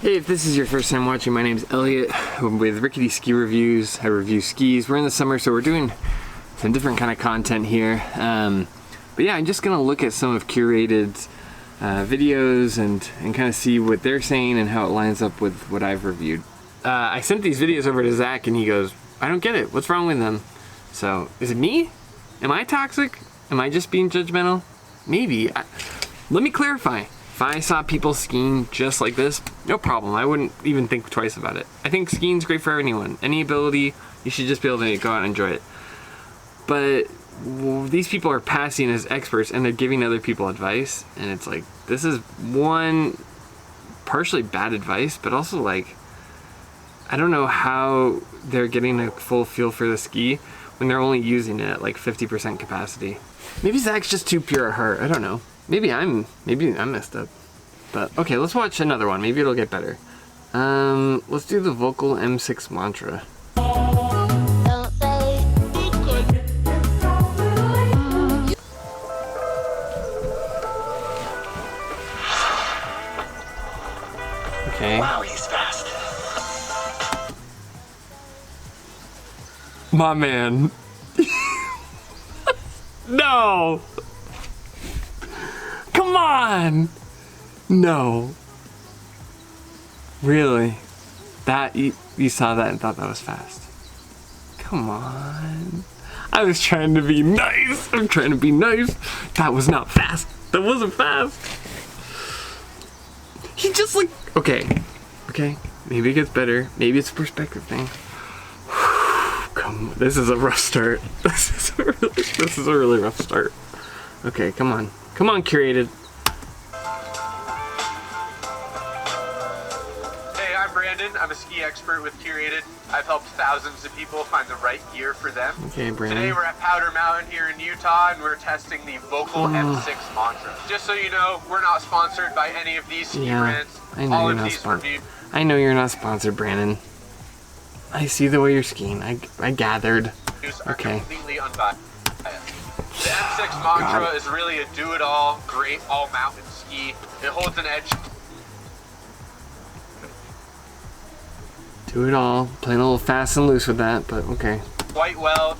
Hey, if this is your first time watching, my name's Elliott. I'm with Rickety Ski Reviews. I review skis. We're in the summer, so we're doing some different kind of content here. But yeah, I'm just gonna look at some of Curated's videos and kind of see what they're saying and how it lines up with what I've reviewed. I sent these videos over to Zach and he goes, I don't get it. What's wrong with them? So, is it me? Am I toxic? Am I just being judgmental? Maybe. Let me clarify. If I saw people skiing just like this, no problem. I wouldn't even think twice about it. I think skiing's great for anyone. Any ability, you should just be able to go out and enjoy it. But these people are passing as experts and they're giving other people advice. And it's like, this is one, partially bad advice, but also like, I don't know how they're getting a full feel for the ski when they're only using it at like 50% capacity. Maybe Zach's just too pure at heart. I don't know. Maybe I'm messed up. But okay, let's watch another one. Maybe it'll get better. Let's do the Volkl M6 Mantra. Okay. Wow, he's fast. My man. No. Come on! No. Really? That, you saw that and thought that was fast? Come on. I was trying to be nice. I'm trying to be nice. That was not fast. That wasn't fast. He just like, okay. Maybe it gets better. Maybe it's a perspective thing. Come on. This is a rough start. This is a really rough start. Okay, come on. Come on, Curated. Hey, I'm Brandon. I'm a ski expert with Curated. I've helped thousands of people find the right gear for them. Okay, Brandon. Today we're at Powder Mountain here in Utah and we're testing the Volkl M6 Mantra. Just so you know, we're not sponsored by any of these ski brands. I know you're not sponsored. I know you're not sponsored, Brandon. I see the way you're skiing. I gathered. Okay. Completely unbiased. The M6 Mantra is really a do-it-all, great all-mountain ski. It holds an edge. Do it all. Playing a little fast and loose with that, but okay. Quite well.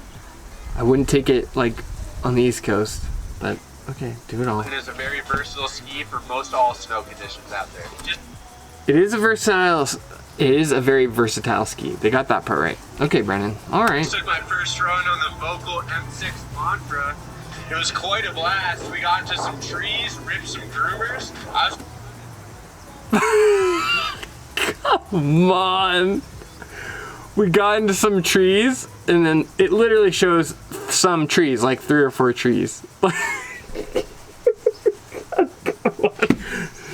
I wouldn't take it like on the East Coast, but okay, do it all. It is a very versatile ski for most all snow conditions out there. It is a very versatile ski. They got that part right. Okay, Brandon. All right. Took my first run on the Volkl M6 Mantra. It was quite a blast. We got into some trees, ripped some groomers. Come on. We got into some trees, and then it literally shows some trees, like 3 or 4 trees.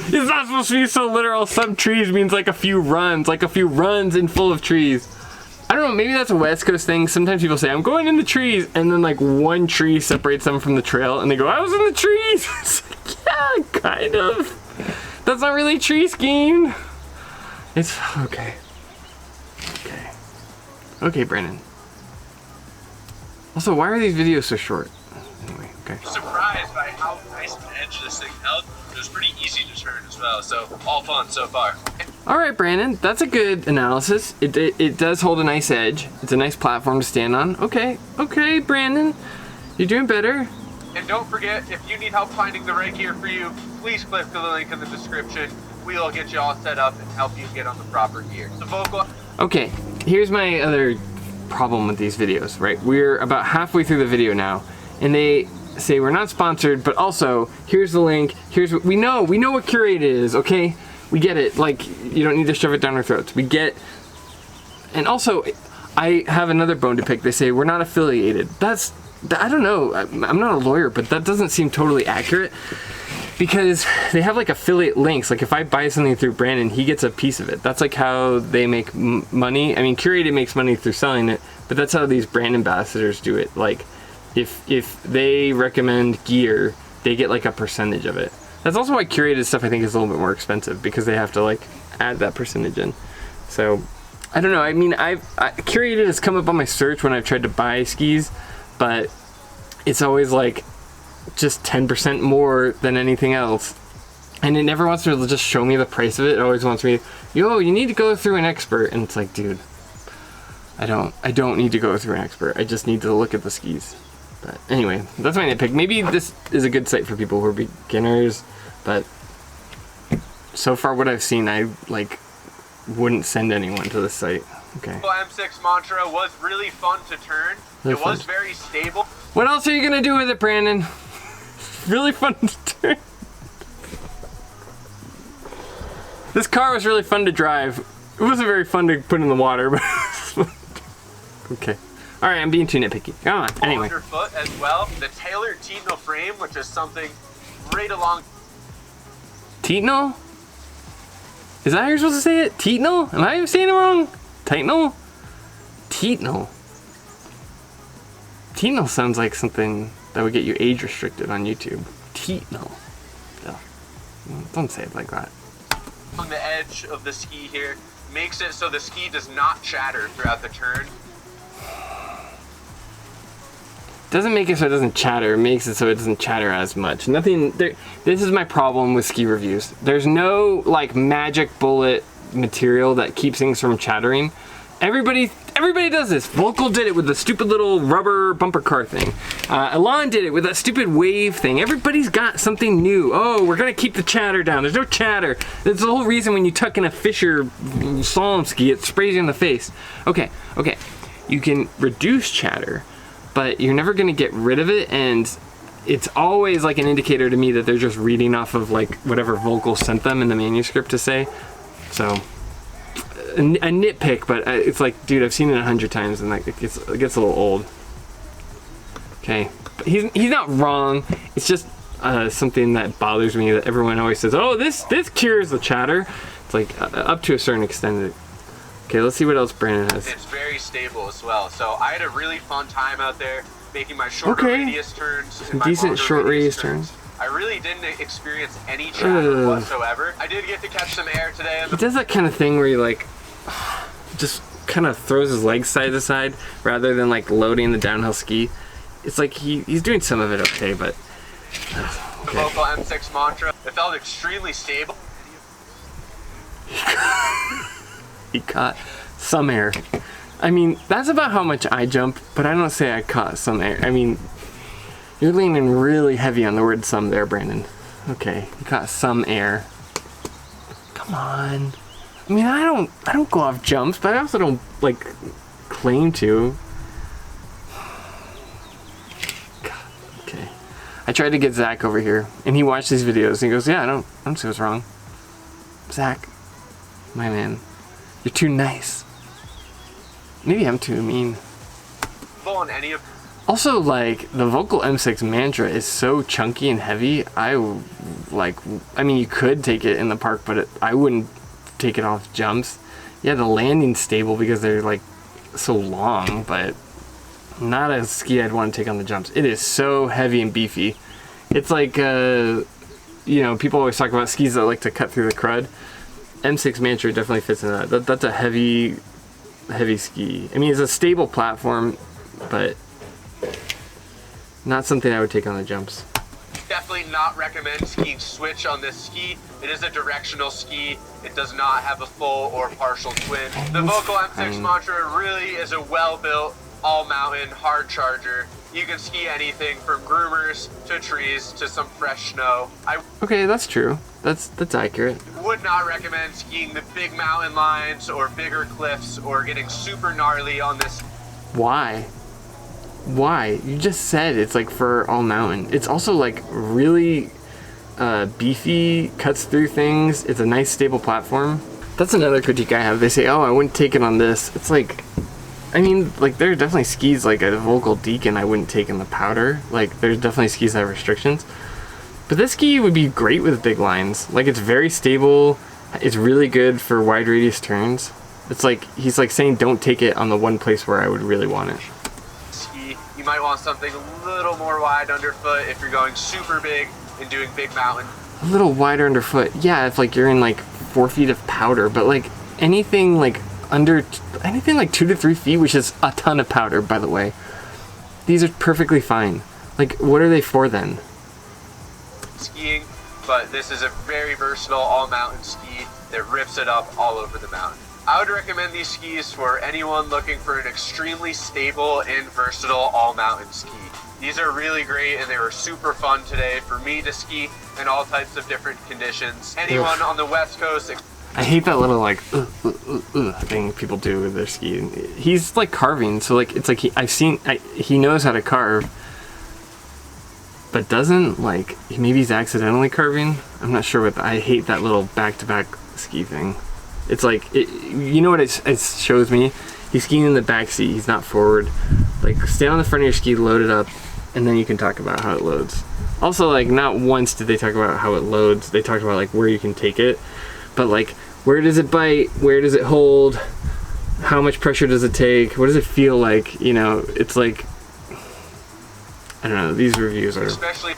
It's not supposed to be so literal. Some trees means like a few runs in full of trees. I don't know, maybe that's a West Coast thing. Sometimes people say, I'm going in the trees, and then like one tree separates them from the trail, and they go, I was in the trees. It's like, yeah, kind of. That's not really tree skiing. It's, okay. Okay, Brandon. Also, why are these videos so short? Anyway, okay. Surprised by how nice an edge this thing held. It was pretty easy to turn as well, so all fun so far. All right, Brandon, that's a good analysis. It does hold a nice edge. It's a nice platform to stand on. Okay, Brandon, you're doing better. And don't forget, if you need help finding the right gear for you, please click the link in the description. We'll get you all set up and help you get on the proper gear. The Volkl. Okay, here's my other problem with these videos, right? We're about halfway through the video now, and they say we're not sponsored, but also here's the link. Here's what we know what Curated is, okay? We get it. Like, you don't need to shove it down our throats. We get. And also, I have another bone to pick. They say we're not affiliated. I don't know. I'm not a lawyer, but that doesn't seem totally accurate because they have like affiliate links. Like if I buy something through Brandon, he gets a piece of it. That's like how they make money. I mean, Curated makes money through selling it, but that's how these brand ambassadors do it. Like if they recommend gear, they get like a percentage of it. That's also why Curated stuff I think is a little bit more expensive because they have to like add that percentage in. So I don't know. I mean, Curated has come up on my search when I've tried to buy skis, but it's always like just 10% more than anything else. And it never wants to just show me the price of it. It always wants me yo, you need to go through an expert. And it's like, dude, I don't need to go through an expert. I just need to look at the skis. But anyway, that's my nitpick. Maybe this is a good site for people who are beginners, but so far what I've seen, I like wouldn't send anyone to this site. Okay. M6 Mantra was really fun to turn. Really it was fun. very stable. What else are you gonna do with it, Brandon? Really fun to turn. This car was really fun to drive. It wasn't very fun to put in the water, but okay. All right, I'm being too nitpicky. Come on. Anyway. Underfoot as well. The tailored Titno frame, which is something right along. Titno? Is that how you're supposed to say it? Titno? Am I saying it wrong? Titno? Titno. Titno sounds like something that would get you age restricted on YouTube. Titno. Yeah. Don't say it like that. On the edge of the ski here makes it so the ski does not chatter throughout the turn. Doesn't make it so it doesn't chatter, it makes it so it doesn't chatter as much. Nothing there. This is my problem with ski reviews. There's no like magic bullet material that keeps things from chattering. Everybody does this. Volkl did it with the stupid little rubber bumper car thing. Elon did it with that stupid wave thing. Everybody's got something new. Oh, we're gonna keep the chatter down. There's no chatter. That's the whole reason when you tuck in a Fisher slalom ski, it sprays you in the face. Okay. You can reduce chatter, but you're never gonna get rid of it, and it's always like an indicator to me that they're just reading off of like whatever Volkl sent them in the manuscript to say. So a nitpick, but it's like, dude, I've seen it 100 times, and like it gets a little old. Okay, but he's not wrong. It's just something that bothers me that everyone always says, oh, this cures the chatter. It's like up to a certain extent. Okay, let's see what else Brandon has. It's very stable as well. So I had a really fun time out there making my shorter radius turns. Some decent short radius turns. I really didn't experience any chatter whatsoever. I did get to catch some air today. He does that kind of thing where he like just kind of throws his legs side to side rather than like loading the downhill ski. It's like he's doing some of it okay, but okay. The Volkl M6 Mantra, it felt extremely stable. He caught some air. I mean, that's about how much I jump, but I don't say I caught some air. I mean, you're leaning really heavy on the word some there, Brandon. Okay, you caught some air. Come on. I mean, I don't go off jumps, but I also don't like claim to. God, okay. I tried to get Zach over here, and he watched these videos, and he goes, yeah, I don't see what's wrong. Zach, my man, you're too nice. Maybe I'm too mean. On any of Also, like, the Volkl M6 Mantra is so chunky and heavy. I mean, you could take it in the park, but I wouldn't take it off jumps. Yeah, the landing's stable because they're, like, so long, but not a ski I'd want to take on the jumps. It is so heavy and beefy. It's like, you know, people always talk about skis that like to cut through the crud. M6 Mantra definitely fits in that. That's a heavy ski. I mean, it's a stable platform, but not something I would take on the jumps. Definitely not recommend skiing switch on this ski. It is a directional ski. It does not have a full or partial twin. The Volkl M6 Mantra really is a well-built, all-mountain, hard charger. You can ski anything from groomers to trees to some fresh snow. Okay, that's true. That's accurate. Would not recommend skiing the big mountain lines or bigger cliffs or getting super gnarly on this. Why? You just said it's like for all mountain. It's also like really beefy, cuts through things. It's a nice stable platform. That's another critique I have. They say, oh, I wouldn't take it on this. It's like, I mean, like there are definitely skis like a Volkl Deacon I wouldn't take in the powder. Like there's definitely skis that have restrictions. But this ski would be great with big lines. Like it's very stable. It's really good for wide radius turns. It's like, he's like saying don't take it on the one place where I would really want it. Ski, you might want something a little more wide underfoot if you're going super big and doing big mountain. A little wider underfoot. Yeah, if like you're in like 4 feet of powder, but like anything like anything like 2 to 3 feet, which is a ton of powder, by the way. These are perfectly fine. Like, what are they for then? Skiing, but this is a very versatile all-mountain ski that rips it up all over the mountain. I would recommend these skis for anyone looking for an extremely stable and versatile all-mountain ski. These are really great and they were super fun today for me to ski in all types of different conditions. Anyone on the West Coast. I hate that little like thing people do with their ski. He's like carving, so like it's like he knows how to carve, but doesn't like maybe he's accidentally carving. I'm not sure what. I hate that little back-to-back ski thing. It's like you know what it shows me. He's skiing in the back seat. He's not forward. Like stay on the front of your ski, load it up, and then you can talk about how it loads. Also, like not once did they talk about how it loads. They talked about like where you can take it. But like, where does it bite? Where does it hold? How much pressure does it take? What does it feel like? You know, it's like, I don't know, these reviews are... Especially...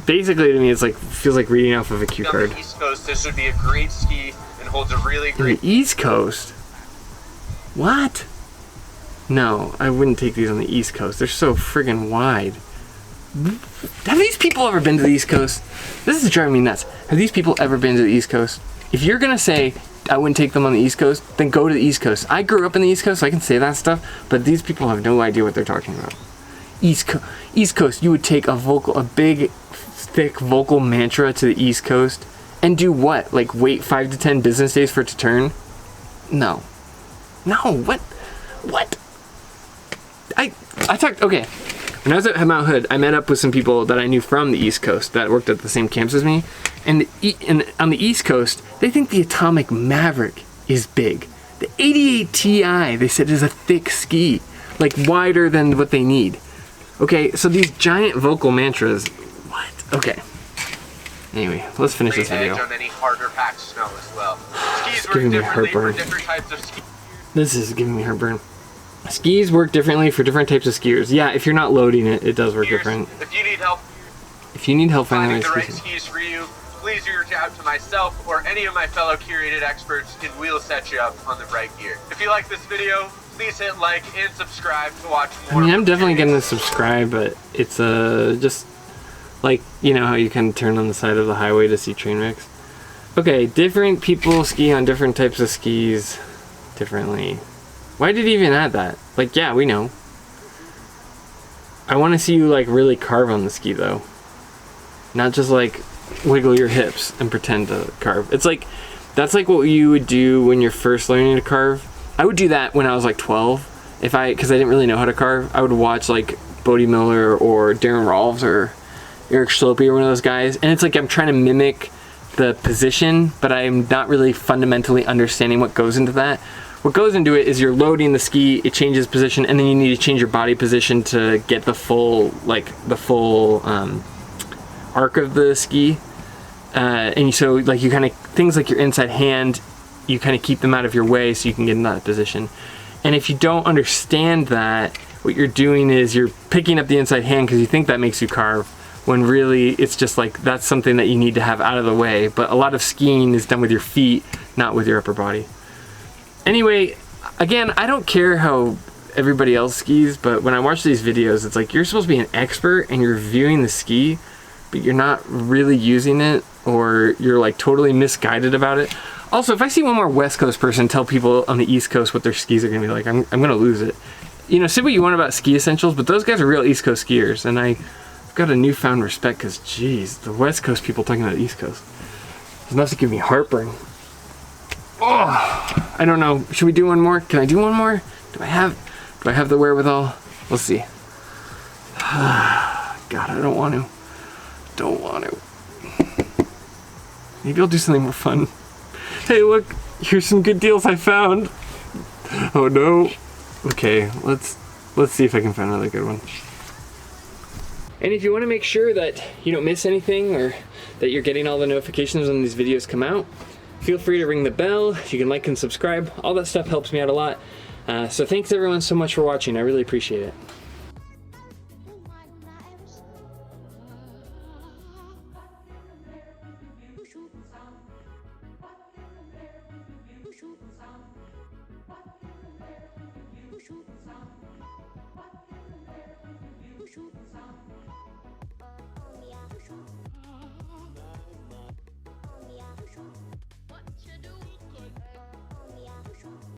Basically to me, it's like, feels like reading off of a cue card. On the East Coast, this would be a great ski and holds a really great... The East Coast? What? No, I wouldn't take these on the East Coast. They're so friggin' wide. Have these people ever been to the East Coast? This is driving me nuts. Have these people ever been to the East Coast? If you're gonna say I wouldn't take them on the East Coast, then go to the East Coast. I grew up in the East Coast, so I can say that stuff, but these people have no idea what they're talking about. East Coast, you would take a big, thick Volkl Mantra to the East Coast and do what? Like wait 5 to 10 business days for it to turn? No. No, what? I talked, okay. When I was at Mount Hood, I met up with some people that I knew from the East Coast that worked at the same camps as me. And on the East Coast, they think the Atomic Maverick is big. The 88 Ti, they said, is a thick ski, like wider than what they need. Okay, so these giant Volkl Mantras, what? Okay. Anyway, let's finish this video. On any harder packed snow as well. Skis work giving me differently for heartburn. different types of skis. This is giving me heartburn. Skis work differently for different types of skiers. Yeah, if you're not loading it, it does work different. If you need help finding the right skis for you, please reach out to myself or any of my fellow curated experts and we'll set you up on the right gear. If you like this video, please hit like and subscribe to watch more. I mean, I'm definitely going to subscribe, but it's just like, you know how you kind of turn on the side of the highway to see train wrecks? Okay, different people ski on different types of skis differently. Why did he even add that? Like, yeah, we know. I want to see you like really carve on the ski though. Not just like wiggle your hips and pretend to carve. It's like, that's like what you would do when you're first learning to carve. I would do that when I was like 12. Because I didn't really know how to carve. I would watch like Bodie Miller or Darren Rolfs or Eric Schlopey or one of those guys. And it's like I'm trying to mimic the position, but I'm not really fundamentally understanding what goes into that. What goes into it is you're loading the ski, it changes position, and then you need to change your body position to get the full arc of the ski. And so like you kind of, things like your inside hand, you kind of keep them out of your way so you can get in that position. And if you don't understand that, what you're doing is you're picking up the inside hand because you think that makes you carve, when really it's just like that's something that you need to have out of the way. But a lot of skiing is done with your feet, not with your upper body. Anyway, again, I don't care how everybody else skis, but when I watch these videos, it's like you're supposed to be an expert and you're viewing the ski, but you're not really using it, or you're like totally misguided about it. Also, if I see one more West Coast person tell people on the East Coast what their skis are gonna be like, I'm gonna lose it. You know, say what you want about Ski Essentials, but those guys are real East Coast skiers, and I've got a newfound respect because, geez, the West Coast people talking about the East Coast. It's enough to give me heartburn. Oh, I don't know. Should we do one more? Can I do one more? Do I have the wherewithal? Let's see. God, I don't want to. Maybe I'll do something more fun. Hey, look, here's some good deals I found. Oh no. Okay, let's see if I can find another good one. And if you want to make sure that you don't miss anything or that you're getting all the notifications when these videos come out, feel free to ring the bell. You can like and subscribe. All that stuff helps me out a lot. So thanks everyone so much for watching. I really appreciate it. Shoot